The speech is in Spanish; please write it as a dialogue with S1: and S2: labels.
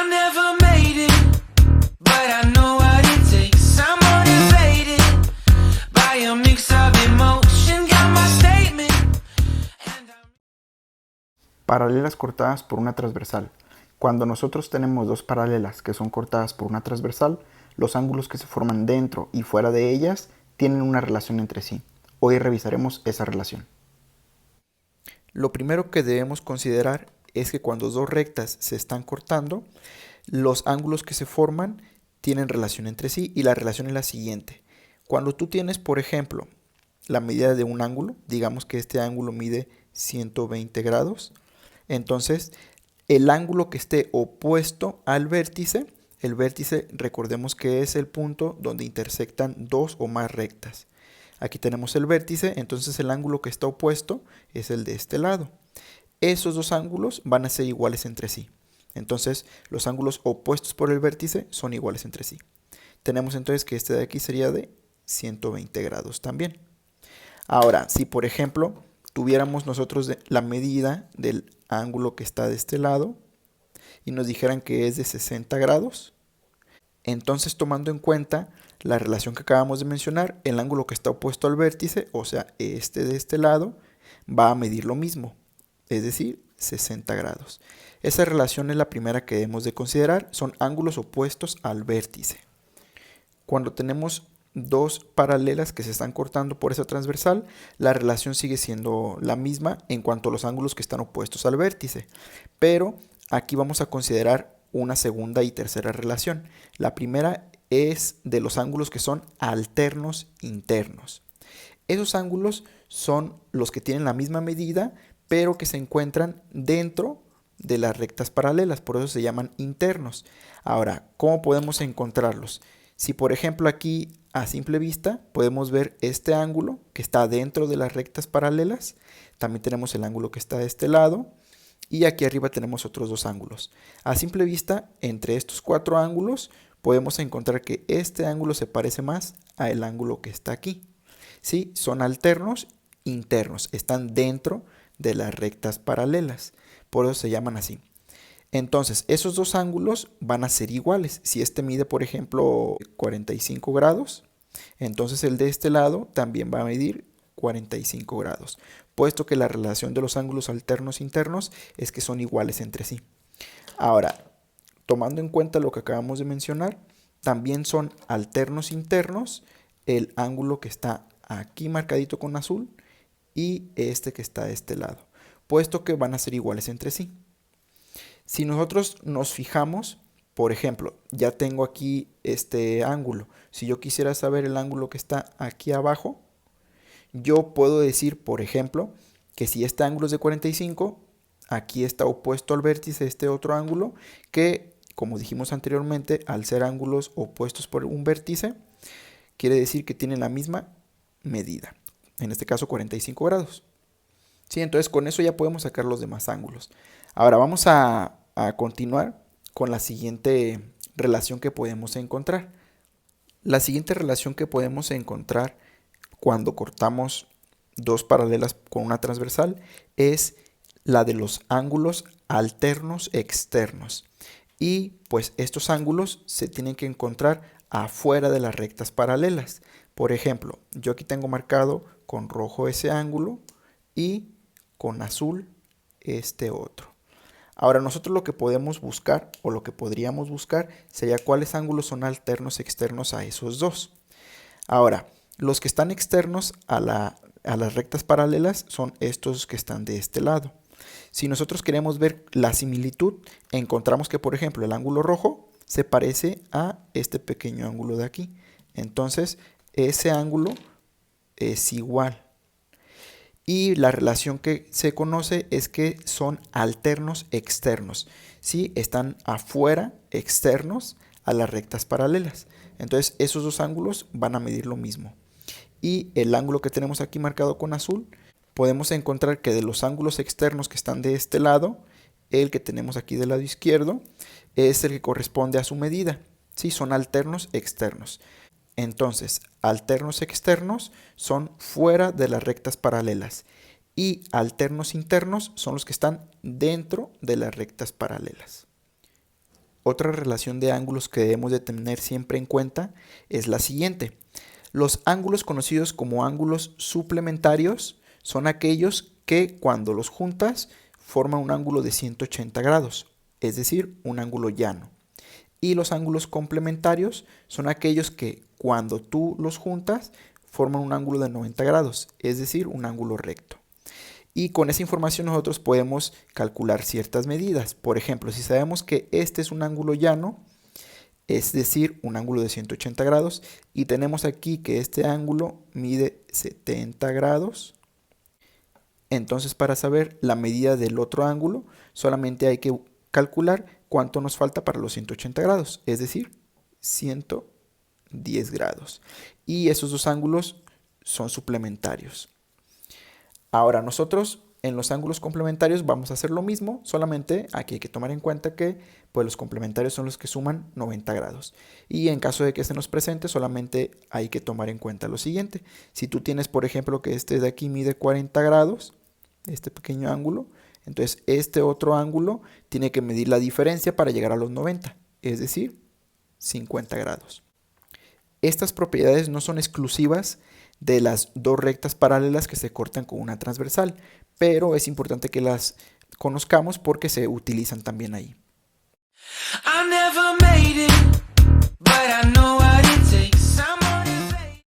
S1: I never made it, but I know what it takes. I'm motivated by a mix of emotion. Got my statement.
S2: Paralelas cortadas por una transversal. Cuando nosotros tenemos dos paralelas que son cortadas por una transversal, los ángulos que se forman dentro y fuera de ellas tienen una relación entre sí. Hoy revisaremos esa relación. Lo primero que debemos considerar es que cuando dos rectas se están cortando, los ángulos que se forman tienen relación entre sí, y la relación es la siguiente. Cuando tú tienes, por ejemplo, la medida de un ángulo, digamos que este ángulo mide 120 grados, entonces el ángulo que esté opuesto al vértice, el vértice recordemos que es el punto donde intersectan dos o más rectas. Aquí tenemos el vértice, entonces el ángulo que está opuesto es el de este lado. Esos dos ángulos van a ser iguales entre sí. Entonces los ángulos opuestos por el vértice son iguales entre sí. Tenemos entonces que este de aquí sería de 120 grados también. Ahora, si por ejemplo tuviéramos nosotros la medida del ángulo que está de este lado y nos dijeran que es de 60 grados, entonces tomando en cuenta la relación que acabamos de mencionar, el ángulo que está opuesto al vértice, o sea, este de este lado, va a medir lo mismo, es decir, 60 grados. Esa relación es la primera que debemos de considerar, son ángulos opuestos al vértice. Cuando tenemos dos paralelas que se están cortando por esa transversal, la relación sigue siendo la misma en cuanto a los ángulos que están opuestos al vértice. Pero aquí vamos a considerar una segunda y tercera relación. La primera es de los ángulos que son alternos internos. Esos ángulos son los que tienen la misma medida, pero que se encuentran dentro de las rectas paralelas, por eso se llaman internos. Ahora, ¿cómo podemos encontrarlos? Si por ejemplo aquí a simple vista podemos ver este ángulo que está dentro de las rectas paralelas, también tenemos el ángulo que está de este lado y aquí arriba tenemos otros dos ángulos. A simple vista, entre estos cuatro ángulos podemos encontrar que este ángulo se parece más al ángulo que está aquí. ¿Sí? Son alternos internos, están dentro de las rectas paralelas, por eso se llaman así. Entonces, esos dos ángulos van a ser iguales. Si este mide, por ejemplo, 45 grados, entonces el de este lado también va a medir 45 grados, puesto que la relación de los ángulos alternos internos es que son iguales entre sí. Ahora, tomando en cuenta lo que acabamos de mencionar, también son alternos internos el ángulo que está aquí marcadito con azul y este que está de este lado, puesto que van a ser iguales entre sí. Si nosotros nos fijamos, por ejemplo, ya tengo aquí este ángulo. Si yo quisiera saber el ángulo que está aquí abajo, yo puedo decir, por ejemplo, que si este ángulo es de 45, aquí está opuesto al vértice este otro ángulo, que como dijimos anteriormente, al ser ángulos opuestos por un vértice, quiere decir que tienen la misma medida. En este caso 45 grados. Sí, entonces con eso ya podemos sacar los demás ángulos. Ahora vamos a continuar con la siguiente relación que podemos encontrar. La siguiente relación que podemos encontrar cuando cortamos dos paralelas con una transversal es la de los ángulos alternos externos. Y pues estos ángulos se tienen que encontrar afuera de las rectas paralelas. Por ejemplo, yo aquí tengo marcado con rojo ese ángulo y con azul este otro. Ahora nosotros lo que podemos buscar o lo que podríamos buscar sería cuáles ángulos son alternos externos a esos dos. Ahora, los que están externos a las rectas paralelas son estos que están de este lado. Si nosotros queremos ver la similitud, encontramos que por ejemplo el ángulo rojo se parece a este pequeño ángulo de aquí. Entonces ese ángulo es igual. Y la relación que se conoce es que son alternos externos. ¿Sí? Están afuera, externos a las rectas paralelas. Entonces esos dos ángulos van a medir lo mismo. Y el ángulo que tenemos aquí marcado con azul, podemos encontrar que de los ángulos externos que están de este lado, el que tenemos aquí del lado izquierdo es el que corresponde a su medida. ¿Sí? Son alternos externos. Entonces, alternos externos son fuera de las rectas paralelas y alternos internos son los que están dentro de las rectas paralelas. Otra relación de ángulos que debemos de tener siempre en cuenta es la siguiente. Los ángulos conocidos como ángulos suplementarios son aquellos que cuando los juntas forman un ángulo de 180 grados, es decir, un ángulo llano. Y los ángulos complementarios son aquellos que cuando tú los juntas forman un ángulo de 90 grados, es decir, un ángulo recto. Y con esa información nosotros podemos calcular ciertas medidas. Por ejemplo, si sabemos que este es un ángulo llano, es decir, un ángulo de 180 grados, y tenemos aquí que este ángulo mide 70 grados, entonces para saber la medida del otro ángulo, solamente hay que calcular cuánto nos falta para los 180 grados, es decir, 110 grados. Y esos dos ángulos son suplementarios. Ahora nosotros en los ángulos complementarios vamos a hacer lo mismo, solamente aquí hay que tomar en cuenta que pues, los complementarios son los que suman 90 grados. Y en caso de que se nos presente, solamente hay que tomar en cuenta lo siguiente. Si tú tienes, por ejemplo, que este de aquí mide 40 grados, este pequeño ángulo, entonces este otro ángulo tiene que medir la diferencia para llegar a los 90, es decir, 50 grados. Estas propiedades no son exclusivas de las dos rectas paralelas que se cortan con una transversal, pero es importante que las conozcamos porque se utilizan también ahí.
S1: I never made it, but I know